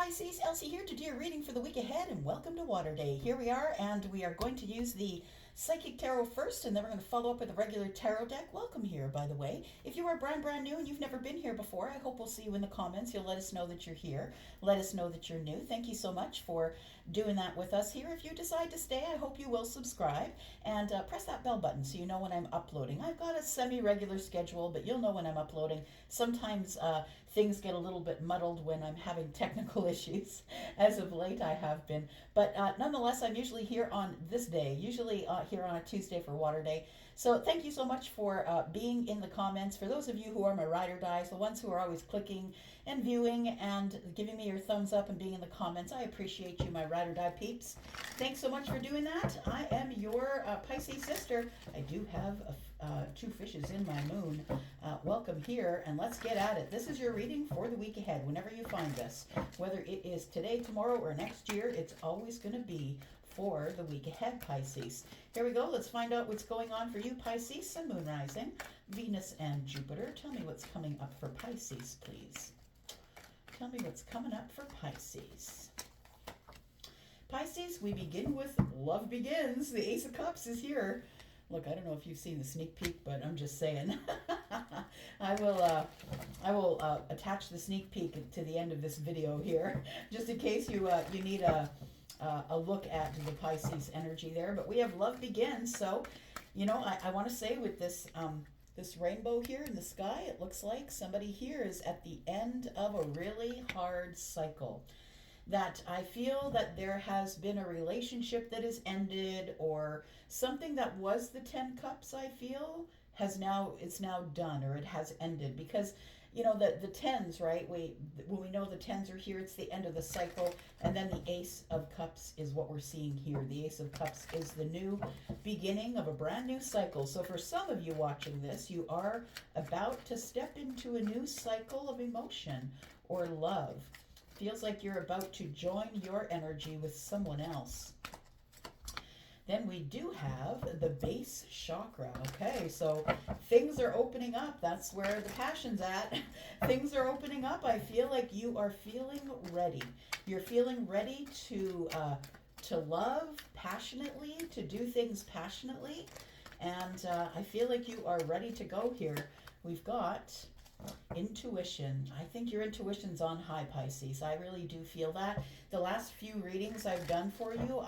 Pisces, Elsie here to do your reading for the week ahead, and welcome to Water Day. Here we are, and we are going to use the Psychic Tarot first, and then we're going to follow up with the regular tarot deck. Welcome here, by the way. If you are brand new and you've never been here before, I hope we'll see you in the comments. You'll let us know that you're here. Let us know that you're new. Thank you so much for doing that with us here. If you decide to stay, I hope you will subscribe and press that bell button so you know when I'm uploading. I've got a semi-regular schedule, but you'll know when I'm uploading. Sometimes things get a little bit muddled when I'm having technical issues. As of late, I have been. But nonetheless, I'm usually here on this day, usually here on a Tuesday for Water Day. So thank you so much for being in the comments. For those of you who are my ride or dies, the ones who are always clicking and viewing and giving me your thumbs up and being in the comments, I appreciate you, my ride or die peeps. Thanks so much for doing that. I am your Pisces sister. I do have two fishes in my moon. Welcome here, and let's get at it. This is your reading for the week ahead. Whenever you find this, whether it is today, tomorrow, or next year, it's always going to be for the week ahead, Pisces. Here we go. Let's find out what's going on for you, Pisces, Sun, Moon, Rising, Venus, and Jupiter. Tell me what's coming up for Pisces, please. Tell me what's coming up for Pisces. Pisces, we begin with Love Begins. The Ace of Cups is here. Look, I don't know if you've seen the sneak peek, but I'm just saying. I will attach the sneak peek to the end of this video here, just in case you need a look at the Pisces energy there. But we have Love Begins. So, you know, I want to say with this this rainbow here in the sky, it looks like somebody here is at the end of a really hard cycle. That I feel that there has been a relationship that has ended, or something that was the 10 cups, I feel, it's now done, or it has ended. Because, you know, the tens, right? When we know the tens are here, it's the end of the cycle. And then the Ace of Cups is what we're seeing here. The Ace of Cups is the new beginning of a brand new cycle. So for some of you watching this, you are about to step into a new cycle of emotion or love. Feels like you're about to join your energy with someone else. Then we do have the base chakra. Okay, so things are opening up. That's where the passion's at. Things are opening up. I feel like you are feeling ready. You're feeling ready to love passionately, to do things passionately. And I feel like you are ready to go here. We've got intuition. I think your intuition's on high, Pisces. I really do feel that. The last few readings I've done for you,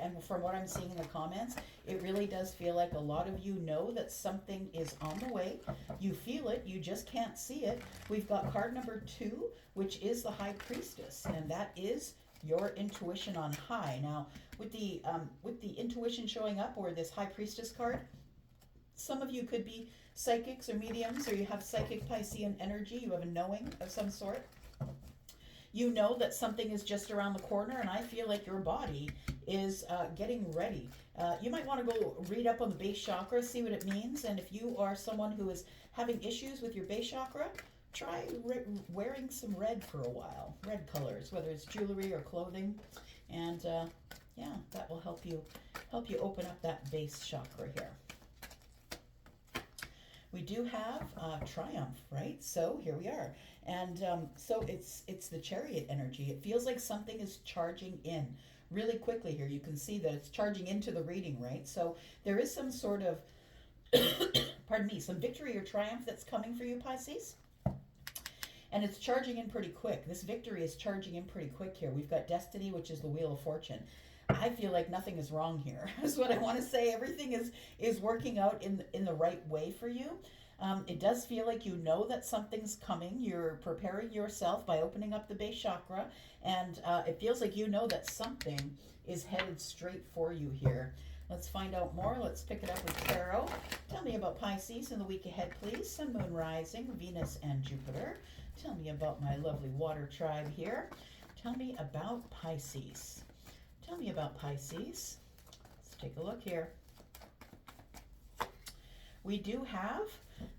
and from what I'm seeing in the comments, it really does feel like a lot of you know that something is on the way. You feel it, you just can't see it. We've got card number 2, which is the High Priestess, and that is your intuition on high. Now, with the intuition showing up, or this High Priestess card, some of you could be psychics or mediums, or you have psychic Piscean energy. You have a knowing of some sort. You know that something is just around the corner, and I feel like your body is getting ready. You might want to go read up on the base chakra, see what it means. And if you are someone who is having issues with your base chakra, try wearing some red for a while. Red colors, whether it's jewelry or clothing. And yeah, that will help you open up that base chakra here. We do have Triumph, right? So here we are. And so it's the Chariot energy. It feels like something is charging in really quickly here. You can see that it's charging into the reading, right? So there is some sort of, pardon me, some victory or triumph that's coming for you, Pisces. And it's charging in pretty quick. This victory is charging in pretty quick here. We've got Destiny, which is the Wheel of Fortune. I feel like nothing is wrong here. That's what I want to say. Everything is working out in the right way for you. It does feel like you know that something's coming. You're preparing yourself by opening up the base chakra. And it feels like you know that something is headed straight for you here. Let's find out more. Let's pick it up with tarot. Tell me about Pisces in the week ahead, please. Sun, Moon, Rising, Venus, and Jupiter. Tell me about my lovely water tribe here. Tell me about Pisces. Tell me about Pisces. Let's take a look here. We do have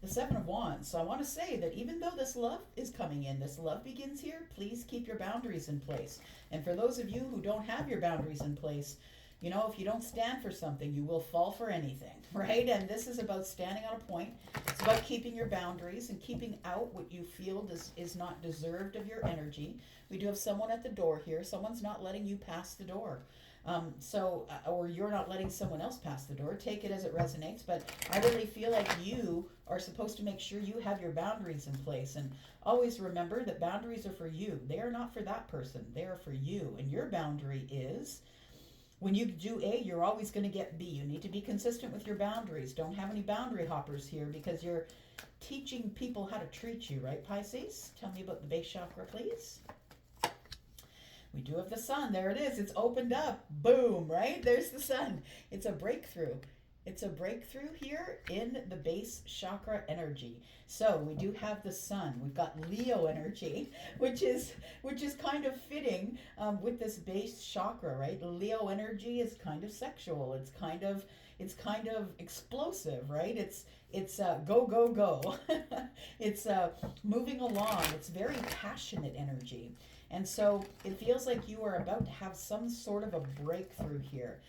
the Seven of Wands. So I want to say that even though this love is coming in, this love begins here, please keep your boundaries in place. And for those of you who don't have your boundaries in place, You know, if you don't stand for something, you will fall for anything, right? And this is about standing on a point. It's about keeping your boundaries and keeping out what you feel is not deserved of your energy. We do have someone at the door here. Someone's not letting you pass the door. Or you're not letting someone else pass the door. Take it as it resonates. But I really feel like you are supposed to make sure you have your boundaries in place. And always remember that boundaries are for you. They are not for that person. They are for you. And your boundary is, when you do A, you're always going to get B. You need to be consistent with your boundaries. Don't have any boundary hoppers here, because you're teaching people how to treat you, right, Pisces? Tell me about the base chakra, please. We do have the sun. There it is. It's opened up. Boom, right? There's the sun. It's a breakthrough. It's a breakthrough here in the base chakra energy. So we do have the sun. We've got Leo energy, which is kind of fitting with this base chakra, right? Leo energy is kind of sexual. It's kind of explosive, right? It's go go go. It's moving along. It's very passionate energy. And so it feels like you are about to have some sort of a breakthrough here.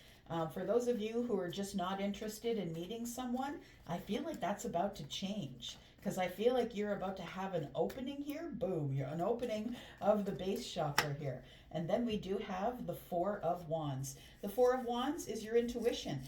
For those of you who are just not interested in meeting someone, I feel like that's about to change, because I feel like you're about to have an opening here. Boom, you're an opening of the base chakra here. And then we do have the Four of Wands. The Four of Wands is your intuition.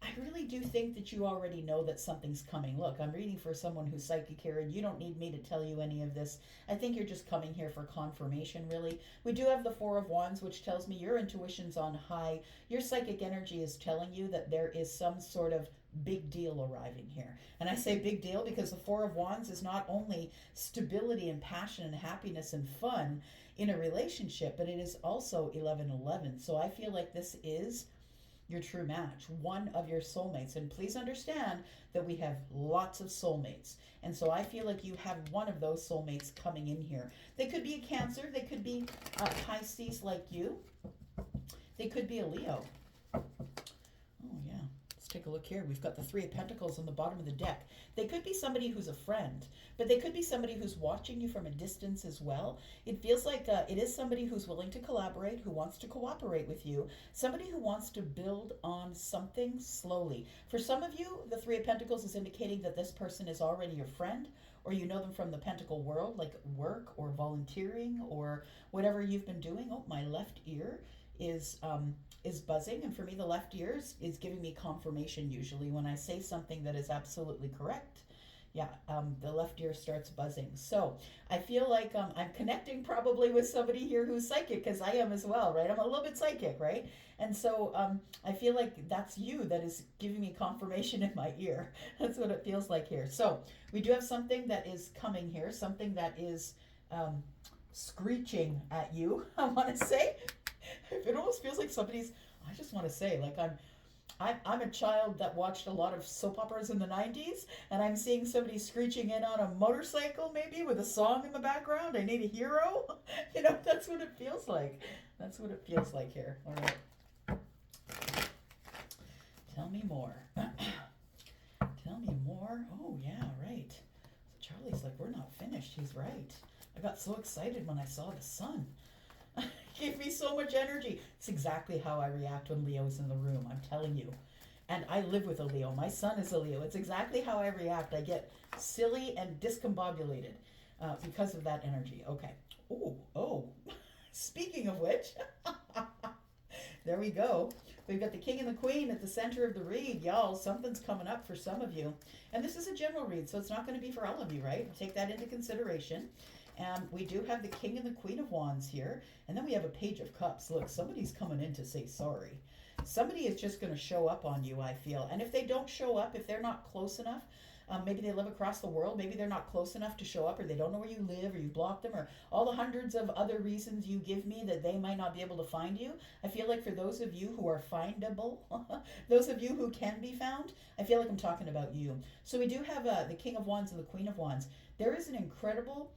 I really do think that you already know that something's coming. Look, I'm reading for someone who's psychic here, and you don't need me to tell you any of this. I think you're just coming here for confirmation, really. We do have the Four of Wands, which tells me your intuition's on high. Your psychic energy is telling you that there is some sort of big deal arriving here. And I say big deal because the Four of Wands is not only stability and passion and happiness and fun in a relationship, but it is also 1111. So I feel like this is your true match, one of your soulmates. And please understand that we have lots of soulmates. And so I feel like you have one of those soulmates coming in here. They could be a Cancer. They could be a Pisces like you. They could be a Leo. Oh, yeah. Let's take a look here. We've got the Three of Pentacles on the bottom of the deck. They could be somebody who's a friend, but they could be somebody who's watching you from a distance as well. It feels like it is somebody who's willing to collaborate, who wants to cooperate with you, somebody who wants to build on something slowly. For some of you, the Three of Pentacles is indicating that this person is already your friend, or you know them from the pentacle world, like work or volunteering or whatever you've been doing. Oh, my left ear is buzzing, and for me the left ear is giving me confirmation usually when I say something that is absolutely correct. Yeah, the left ear starts buzzing. So I feel like I'm connecting probably with somebody here who's psychic, because I am as well, right? I'm a little bit psychic, right? And so I feel like that's you that is giving me confirmation in my ear. That's what it feels like here. So we do have something that is coming here, something that is screeching at you, I want to say. It almost feels like somebody's, I just want to say, like I'm a child that watched a lot of soap operas in the 90s, and I'm seeing somebody screeching in on a motorcycle maybe with a song in the background. I need a hero. You know, that's what it feels like. That's what it feels like here. All right. Tell me more. Tell me more. Oh, yeah, right. So Charlie's like, we're not finished. He's right. I got so excited when I saw the sun. Gave me so much energy. It's exactly how I react when Leo's in the room, I'm telling you. And I live with a Leo. My son is a Leo. It's exactly how I react. I get silly and discombobulated because of that energy. Okay. Oh. Speaking of which, there we go. We've got the King and the Queen at the center of the read. Y'all, something's coming up for some of you. And this is a general read, so it's not going to be for all of you, right? Take that into consideration. We do have the King and the Queen of Wands here. And then we have a Page of Cups. Look, somebody's coming in to say sorry. Somebody is just going to show up on you, I feel. And if they don't show up, if they're not close enough, maybe they live across the world, maybe they're not close enough to show up, or they don't know where you live, or you blocked them, or all the hundreds of other reasons you give me that they might not be able to find you. I feel like for those of you who are findable, those of you who can be found, I feel like I'm talking about you. So we do have the King of Wands and the Queen of Wands. There is an incredible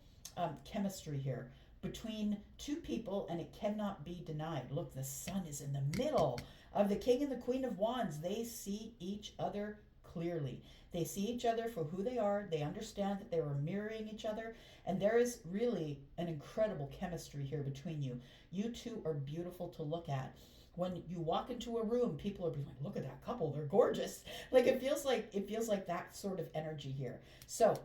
chemistry here between two people, and it cannot be denied. Look, the sun is in the middle of the King and the Queen of Wands. They see each other clearly. They see each other for who they are. They understand that they are mirroring each other. And there is really an incredible chemistry here between you. You two are beautiful to look at. When you walk into a room, people are being like, look at that couple, they're gorgeous. Like it feels like that sort of energy here. So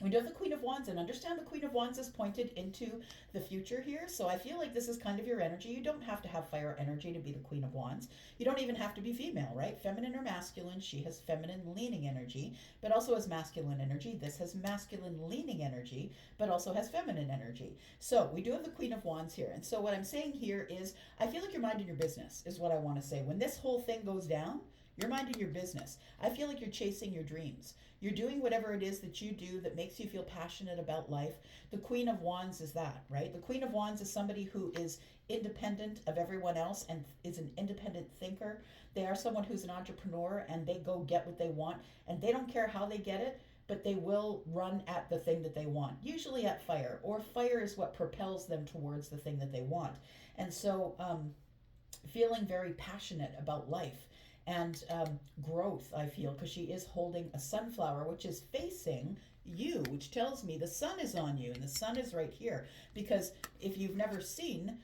we do have the Queen of Wands, and understand the Queen of Wands is pointed into the future here. So I feel like this is kind of your energy. You don't have to have fire energy to be the Queen of Wands. You don't even have to be female, right? Feminine or masculine. She has feminine leaning energy, but also has masculine energy. This has masculine leaning energy, but also has feminine energy. So we do have the Queen of Wands here. And so what I'm saying here is I feel like you're minding your business is what I want to say. When this whole thing goes down, you're minding your business. I feel like you're chasing your dreams. You're doing whatever it is that you do that makes you feel passionate about life. The Queen of Wands is that, right? The Queen of Wands is somebody who is independent of everyone else and is an independent thinker. They are someone who's an entrepreneur, and they go get what they want, and they don't care how they get it, but they will run at the thing that they want, usually at fire, or fire is what propels them towards the thing that they want. And so feeling very passionate about life and growth, I feel, because she is holding a sunflower, which is facing you, which tells me the sun is on you, and the sun is right here. Because if you've never seen,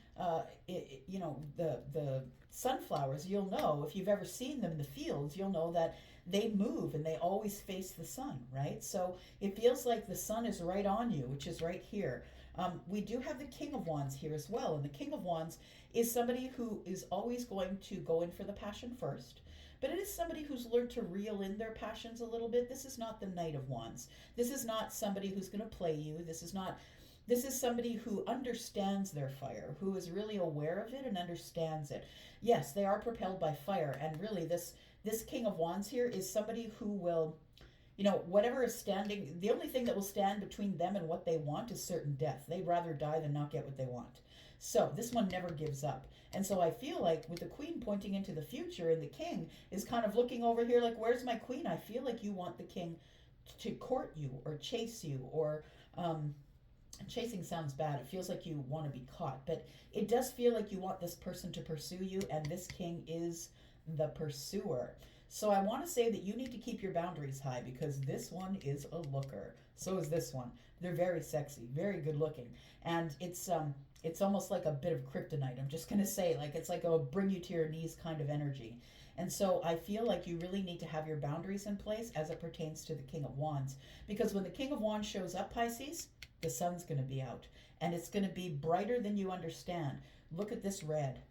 the sunflowers, you'll know, if you've ever seen them in the fields, you'll know that they move and they always face the sun, right? So it feels like the sun is right on you, which is right here. We do have the King of Wands here as well, and the King of Wands is somebody who is always going to go in for the passion first. But it is somebody who's learned to reel in their passions a little bit. This is not the Knight of Wands. This is not somebody who's going to play you. This is somebody who understands their fire, who is really aware of it and understands it. Yes, they are propelled by fire, and really this King of Wands here is somebody who will, whatever is standing, the only thing that will stand between them and what they want is certain death. They'd rather die than not get what they want. So this one never gives up. And so I feel like with the Queen pointing into the future, and the King is kind of looking over here like, where's my Queen? I feel like you want the King to court you or chase you, or chasing sounds bad. It feels like you want to be caught, but it does feel like you want this person to pursue you, and this King is the pursuer. So I want to say that you need to keep your boundaries high, because this one is a looker. So is this one. They're very sexy, very good looking. And it's almost like a bit of kryptonite. I'm just going to say, like, it's like a bring you to your knees kind of energy. And so I feel like you really need to have your boundaries in place as it pertains to the King of Wands. Because when the King of Wands shows up, Pisces, the sun's going to be out. And it's going to be brighter than you understand. Look at this red,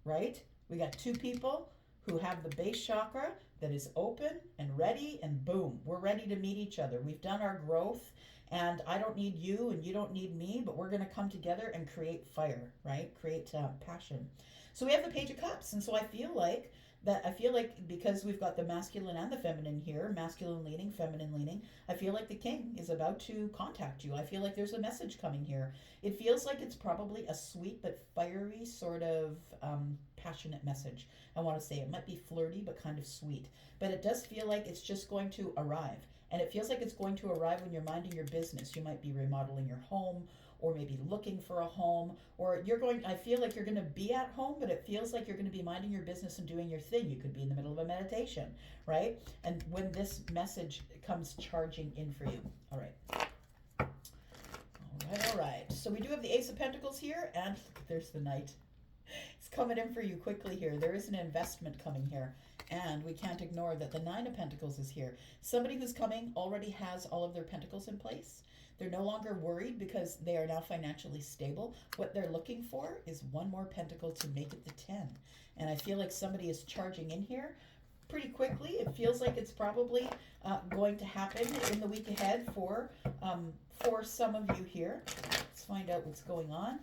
right? We got two people who have the base chakra that is open and ready, and boom, we're ready to meet each other. We've done our growth, and I don't need you and you don't need me, but we're going to come together and create fire, right? Create passion. So we have the Page of Cups, and so I feel like because we've got the masculine and the feminine here, masculine leaning, feminine leaning, I feel like the King is about to contact you. I feel like there's a message coming here. It feels like it's probably a sweet but fiery sort of passionate message. I want to say it might be flirty but kind of sweet, but it does feel like it's just going to arrive. And it feels like it's going to arrive when you're minding your business. You might be remodeling your home, or maybe looking for a home, or I feel like you're going to be at home, but it feels like you're going to be minding your business and doing your thing. You could be in the middle of a meditation, right? And when this message comes charging in for you. All right. So we do have the Ace of Pentacles here, and there's the Knight. It's coming in for you quickly here. There is an investment coming here. And we can't ignore that the Nine of Pentacles is here. Somebody who's coming already has all of their pentacles in place. They're no longer worried because they are now financially stable. What they're looking for is one more pentacle to make it the 10. And I feel like somebody is charging in here pretty quickly. It feels like it's probably going to happen in the week ahead for some of you here. Let's find out what's going on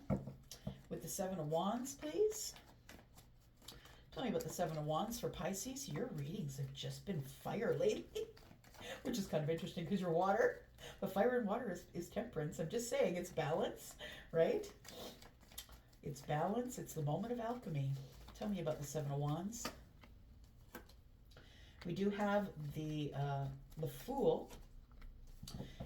with the Seven of Wands, please. Tell me about the Seven of Wands for Pisces. Your readings have just been fire lately, which is kind of interesting because you're water. But fire and water is temperance. I'm just saying it's balance, right? It's balance. It's the moment of alchemy. Tell me about the Seven of Wands. We do have the Fool,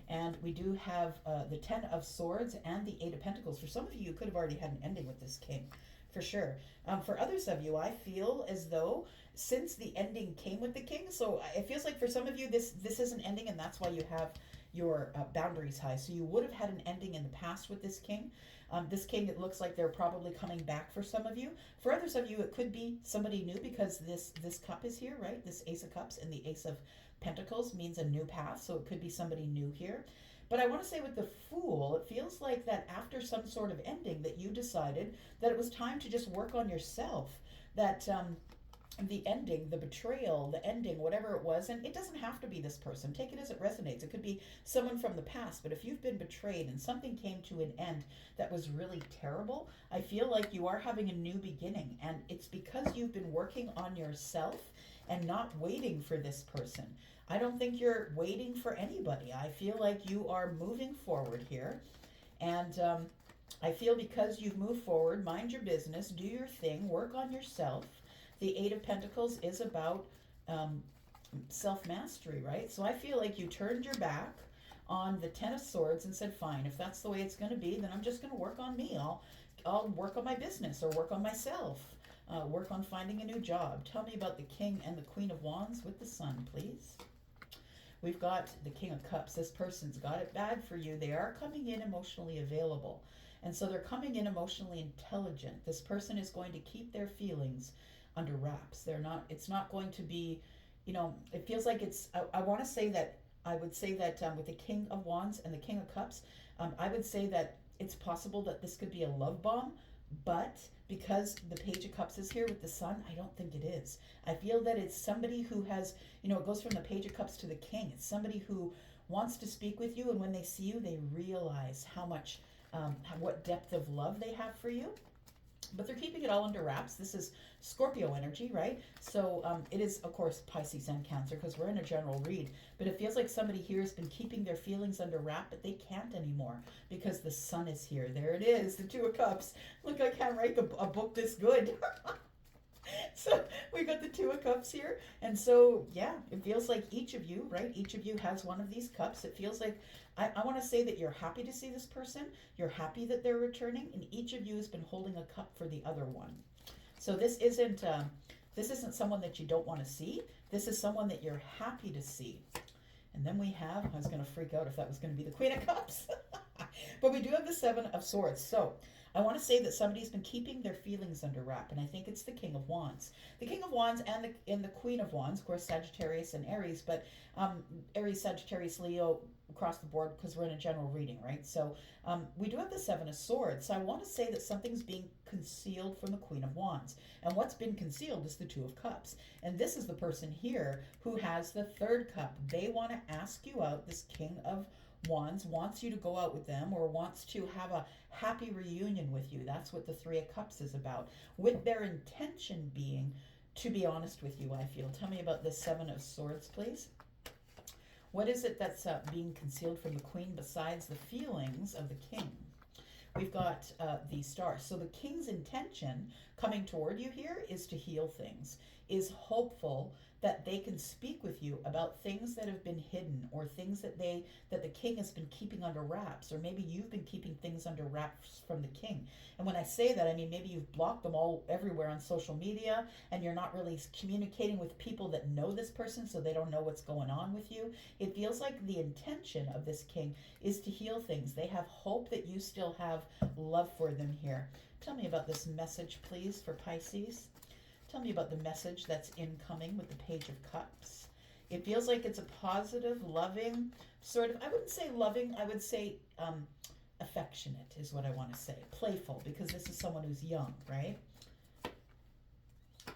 and we do have the Ten of Swords and the Eight of Pentacles. For some of you, you could have already had an ending with this King, For sure. For others of you, I feel as though since the ending came with the king, so it feels like for some of you this is an ending, and that's why you have your boundaries high. So you would have had an ending in the past with this king. This king, it looks like they're probably coming back for some of you. For others of you, it could be somebody new because this cup is here, right? This Ace of Cups and the Ace of Pentacles means a new path, so it could be somebody new here. But I want to say with the Fool, it feels like that after some sort of ending that you decided that it was time to just work on yourself. That the ending, the betrayal, the ending, whatever it was, and it doesn't have to be this person. Take it as it resonates. It could be someone from the past, but if you've been betrayed and something came to an end that was really terrible, I feel like you are having a new beginning, and it's because you've been working on yourself and not waiting for this person. I don't think you're waiting for anybody. I feel like you are moving forward here, and I feel because you've moved forward, mind your business, do your thing, work on yourself. The Eight of Pentacles is about self-mastery, right? So I feel like you turned your back on the Ten of Swords and said, fine, if that's the way it's going to be, then I'm just going to work on me. I'll work on my business or work on myself, work on finding a new job. Tell me about the King and the Queen of Wands with the Sun, please. We've got the King of Cups. This person's got it bad for you. They are coming in emotionally available. And so they're coming in emotionally intelligent. This person is going to keep their feelings under wraps. It's not going to be, it feels like I want to say that, I would say that with the King of Wands and the King of Cups, I would say that it's possible that this could be a love bomb, but because the Page of Cups is here with the Sun, I don't think it is. I feel that it's somebody who has, it goes from the Page of Cups to the King. It's somebody who wants to speak with you, and when they see you, they realize how much, what depth of love they have for you. But they're keeping it all under wraps. This is Scorpio energy, right? So it is, of course, Pisces and Cancer because we're in a general read. But it feels like somebody here has been keeping their feelings under wrap, but they can't anymore because the Sun is here. There it is, the Two of Cups. Look, I can't write a book this good. So we got the Two of Cups here. And so, yeah, it feels like each of you, right? Each of you has one of these cups. It feels like, I want to say that you're happy to see this person. You're happy that they're returning. And each of you has been holding a cup for the other one. So this isn't someone that you don't want to see. This is someone that you're happy to see. And then we have, I was going to freak out if that was going to be the Queen of Cups. But we do have the Seven of Swords. So I want to say that somebody's been keeping their feelings under wrap, and I think it's the King of Wands. The King of Wands and the Queen of Wands, of course, Sagittarius and Aries, but Aries, Sagittarius, Leo, across the board because we're in a general reading, right? So we do have the Seven of Swords. So I want to say that something's being concealed from the Queen of Wands. And what's been concealed is the Two of Cups. And this is the person here who has the third cup. They want to ask you out. This King of Wands wants you to go out with them or wants to have a happy reunion with you. That's what the Three of Cups is about. With their intention being to be honest with you, I feel. Tell me about the Seven of Swords, please. What is it that's being concealed from the Queen besides the feelings of the King? We've got the Star. So the King's intention coming toward you here is to heal things, is hopeful that they can speak with you about things that have been hidden or things that the King has been keeping under wraps, or maybe you've been keeping things under wraps from the King. And when I say that, I mean maybe you've blocked them all everywhere on social media and you're not really communicating with people that know this person, so they don't know what's going on with you. It feels like the intention of this King is to heal things. They have hope that you still have love for them here. Tell me about this message, please, for Pisces. Tell me about the message that's incoming with the Page of Cups. It feels like it's a positive, loving, sort of, I wouldn't say loving, I would say affectionate is what I want to say. Playful, because this is someone who's young, right?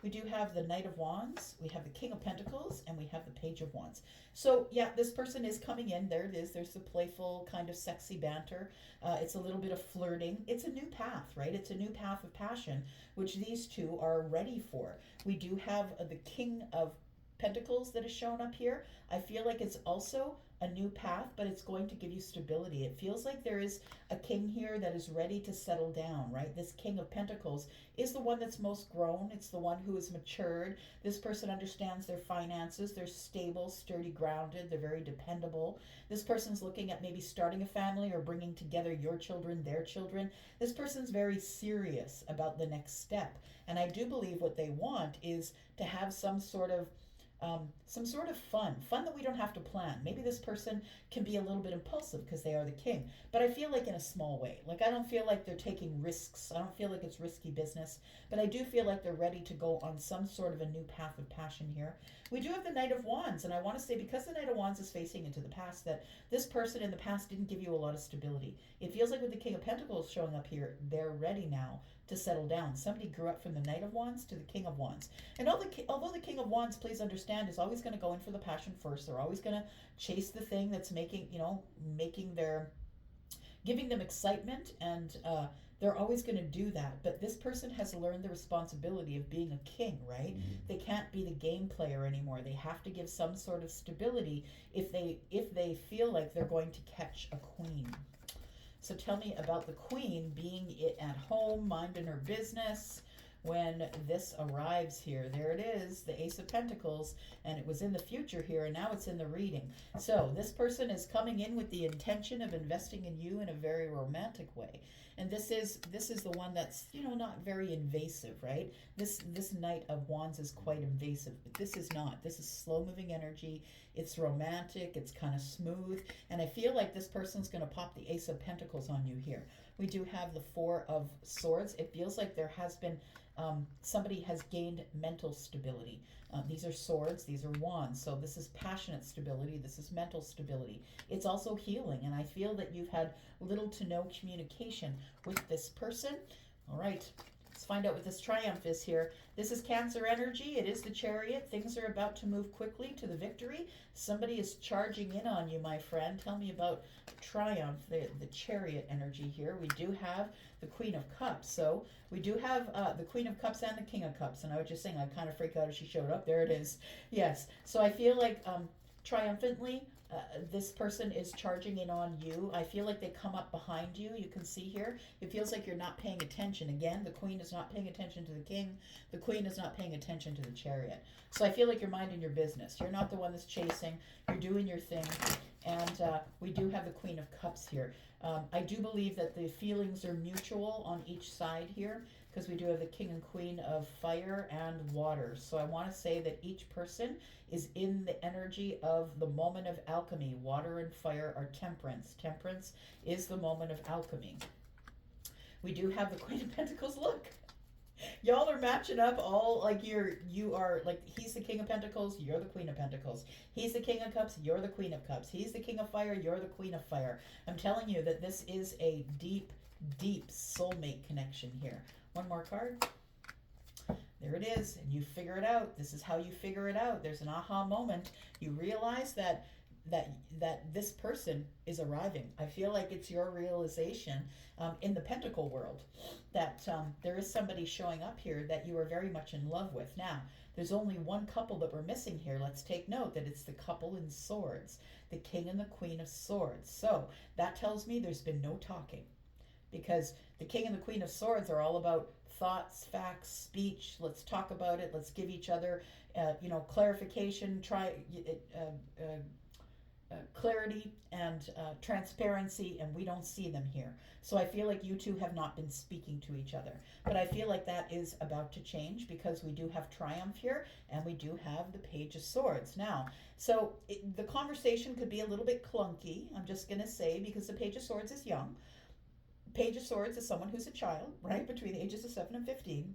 We do have the Knight of Wands, we have the King of Pentacles, and we have the Page of Wands. So yeah, this person is coming in. There it is. There's the playful kind of sexy banter. It's a little bit of flirting. It's a new path, right? It's a new path of passion, which these two are ready for. We do have the King of Pentacles that is shown up here. I feel like it's also a new path, but it's going to give you stability. It feels like there is a king here that is ready to settle down, right? This King of Pentacles is the one that's most grown. It's the one who is matured. This person understands their finances. They're stable, sturdy, grounded. They're very dependable. This person's looking at maybe starting a family or bringing together your children, their children. This person's very serious about the next step. And I do believe what they want is to have some sort of fun that we don't have to plan. Maybe this person can be a little bit impulsive because they are the king, but I feel like in a small way. Like, I don't feel like they're taking risks. I don't feel like it's risky business, but I do feel like they're ready to go on some sort of a new path of passion here. We do have the Knight of Wands, and I want to say, because the Knight of Wands is facing into the past, that this person in the past didn't give you a lot of stability. It feels like with the King of Pentacles showing up here, they're ready now to settle down. Somebody grew up from the Knight of Wands to the King of Wands. And although the King of Wands, please understand, is always going to go in for the passion first. They're always going to chase the thing that's giving them excitement, and they're always going to do that. But this person has learned the responsibility of being a king, right? They can't be the game player anymore. They have to give some sort of stability if they feel like they're going to catch a queen. So tell me about the queen being at home, minding her business when this arrives here. There it is, the Ace of Pentacles, and it was in the future here, and now it's in the reading. So this person is coming in with the intention of investing in you in a very romantic way. And this is the one that's, not very invasive, right? This Knight of Wands is quite invasive, but this is not. This is slow-moving energy. It's romantic. It's kind of smooth. And I feel like this person's going to pop the Ace of Pentacles on you here. We do have the Four of Swords. It feels like there has been somebody has gained mental stability. These are swords, these are wands, so this is passionate stability, this is mental stability. It's also healing, and I feel that you've had little to no communication with this person. All right, let's find out what this Triumph is here. This is Cancer energy. It is the Chariot. Things are about to move quickly to the victory. Somebody is charging in on you, my friend. Tell me about Triumph, the Chariot energy here. We do have the Queen of Cups. So we do have the Queen of Cups and the King of Cups. And I was just saying, I kind of freaked out as she showed up. There it is. Yes. So I feel like triumphantly, this person is charging in on you. I feel like they come up behind you. You can see here. It feels like you're not paying attention. Again, the Queen is not paying attention to the King. The Queen is not paying attention to the Chariot. So I feel like you're minding your business. You're not the one that's chasing. You're doing your thing. And we do have the Queen of Cups here. I do believe that the feelings are mutual on each side here, because we do have the King and Queen of Fire and Water. So I want to say that each person is in the energy of the moment of alchemy. Water and fire are temperance. Temperance is the moment of alchemy. We do have the Queen of Pentacles. Look, y'all are matching up all like you are like, he's the King of Pentacles, you're the Queen of Pentacles. He's the King of Cups, you're the Queen of Cups. He's the King of Fire, you're the Queen of Fire. I'm telling you that this is a deep, deep soulmate connection here. One more card. There it is, and you figure it out. This is how you figure it out. There's an aha moment. You realize that this person is arriving. I feel like it's your realization in the Pentacle world that there is somebody showing up here that you are very much in love with. Now, there's only one couple that we're missing here. Let's take note that it's the couple in swords, the King and the Queen of Swords. So that tells me there's been no talking, because the King and the Queen of Swords are all about thoughts, facts, speech. Let's talk about it. Let's give each other, clarification, clarity and transparency, and we don't see them here. So I feel like you two have not been speaking to each other. But I feel like that is about to change, because we do have Triumph here, and we do have the Page of Swords. Now, so the conversation could be a little bit clunky, I'm just going to say, because the Page of Swords is young. Page of Swords is someone who's a child, right, between the ages of 7 and 15.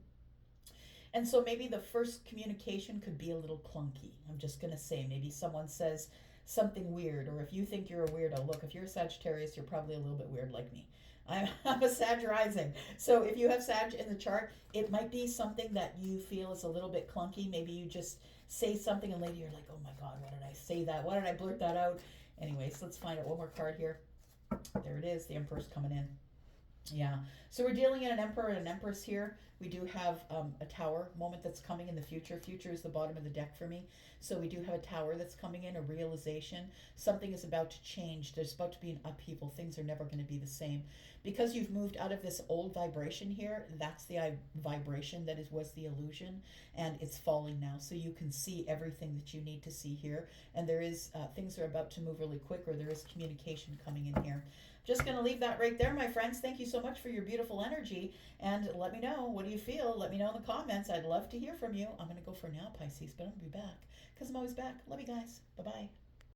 And so maybe the first communication could be a little clunky. I'm just going to say, maybe someone says something weird, or if you think you're a weirdo, look, if you're a Sagittarius, you're probably a little bit weird like me. I'm a Sag rising. So if you have Sag in the chart, it might be something that you feel is a little bit clunky. Maybe you just say something and later you're like, oh my God, why did I say that? Why did I blurt that out? Anyways, let's find out one more card here. There it is. The Emperor's coming in. Yeah. So we're dealing in an emperor and an empress here. We do have a tower moment that's coming in the future. Future is the bottom of the deck for me. So we do have a tower that's coming in, a realization. Something is about to change. There's about to be an upheaval. Things are never going to be the same. Because you've moved out of this old vibration here, that's the vibration that was the illusion, and it's falling now. So you can see everything that you need to see here. And there is, things are about to move really quick, or there is communication coming in here. Just going to leave that right there, my friends. Thank you so much for your beautiful energy. And let me know, what do you feel? Let me know in the comments. I'd love to hear from you. I'm going to go for now, Pisces, but I'm going to be back because I'm always back. Love you guys. Bye bye.